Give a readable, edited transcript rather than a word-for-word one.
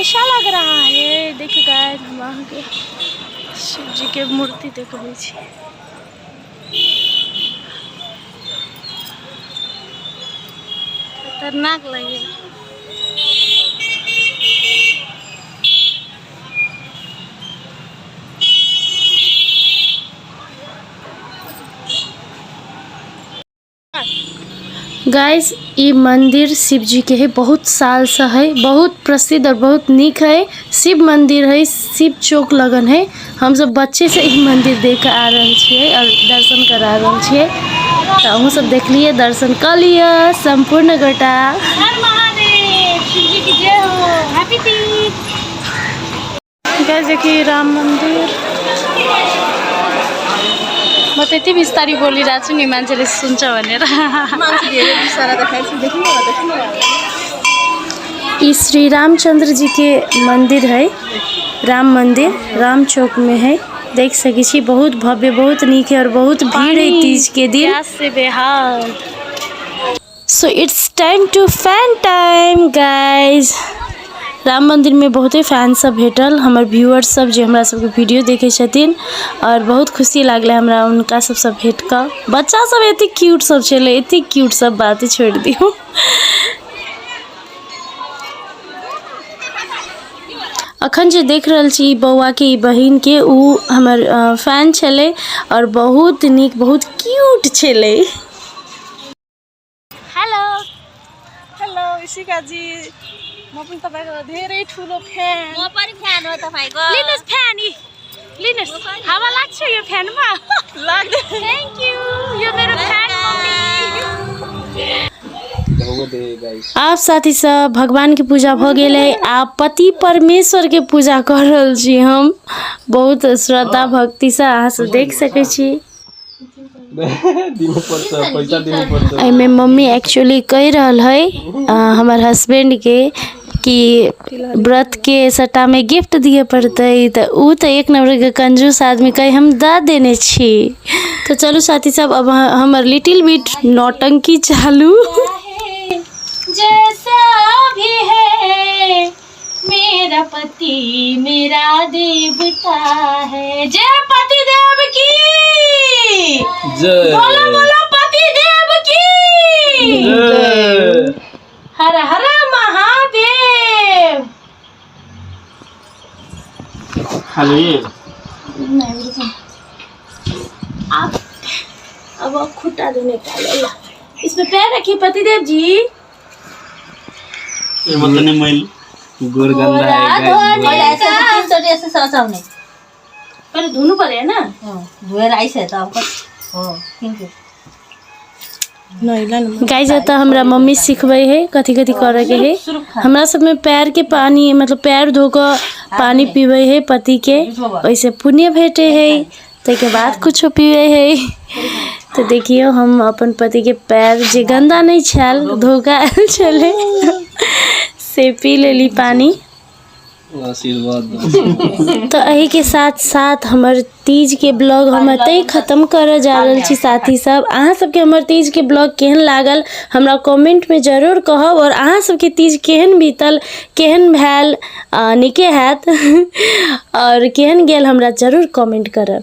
कैसा लग रहा है देखिए गाइस, हम वहाँ के शिव जी के मूर्ति देखबै छी। खतरनाक लगे। गाइस ये मंदिर शिव जी के है, बहुत साल से है, बहुत प्रसिद्ध और बहुत निक है। शिव मंदिर है, शिव चौक लगन है। हम सब बच्चे से ई मंदिर देख आ रहे छिए और दर्शन करा रहे छिए, तो अहूँ सब देख लिए, दर्शन कर लिए संपूर्ण गोटा। हर महादेव, शिव जी की जय हो। हैप्पी तीज। गाइस देखिए राम मंदिर, म त्यति बिस्तारी बोलिरहेको छु नि, मान्छेले सुन्छ भनेर। ये श्री रामचंद्र जी के मंदिर है, राम मंदिर राम चौक में है। देख सकी छी, बहुत भव्य, बहुत नीक है और बहुत भीड़ है तीज के दिन। से बेहाल। So it's time to fan time guys. Ram Mandir में बहुत ही फैन सब भेटल, हमार व्यूअर्स सब जो हमरा सबके वीडियो देखे छथिन, और बहुत खुशी लागले हमरा उनका सब भेट कर। बच्चा सब एते क्यूट सब चले, एते क्यूट सब, बातें छोड़ दियो। अखन जो देख रहल छी बौआ के बहिन के, उ हमर फैन छले और बहुत नीक, बहुत क्यूट छले। हेलो हेलो इशिका जी, म पनि तपाईको धेरै ठुलो फ्यान। म पनि फ्यान हो तपाईको। लिनुस् फ्यान, लिनुस्। हावा लाग्छ यो फ्यानमा? लाग्दैन। थ्यांक यू, यो मेरो फ्यान मम्मी। आप साथी सब भगवान के पूजा भ गेलै, आप पति परमेश्वर के पूजा कर रहल छी। हम बहुत श्रद्धा भक्ति से अहाँ सब देख सकै छी। एमे मम्मी एक्चुअली कह रहल है हमार हस्बैंड के कि व्रत के सट्टा में गिफ्ट दिए पड़ते, तो उ तो एक नंबर के कंजूस आदमी, कहे हम दा देने छी। तो चलो साथी सब, अब हमार लिटिल बिट नौटंकी चालू। जैसा भी है मेरा पति मेरा देवता है। जय पति देव की जय। बोलो बोलो पति देव की जय। हर हर महादेव। हेलो आप अब खुटा देने का, इसमें पैर रखिए पतिदेव जी। ये मतलब नहीं मैल गोरगंदा है ऐसे 300 ऐसे सजाउने। पहले धुनु पर्यो हैन? धोएर आइसक्यो त अब। हो थ्यांक यू। गाइज त हमरा मम्मी सिखबै है कथी कथी करे के है। हमरा सब में पैर के पानी, मतलब पैर धो कर पानी पीवे है पति के, वैसे पुण्य भेटे है। ते के बाद कुछ पीवे है। तो देखियो हम अपन पति के पैर जे गंदा नहीं छल, धोका चले से पी लेली पानी। तो यही के साथ साथ हमार तीज के ब्लॉग हम एते खत्म कर जा रहल छी। साथी सब अहाँ सबके हमर तीज के ब्लॉग केहन लागल हमरा कमेंट में जरूर कहब, और अहाँ सबके तीज केहन बीतल, केहन भेल, निके हैत और केहन गेल हमरा जरूर कमेंट करब।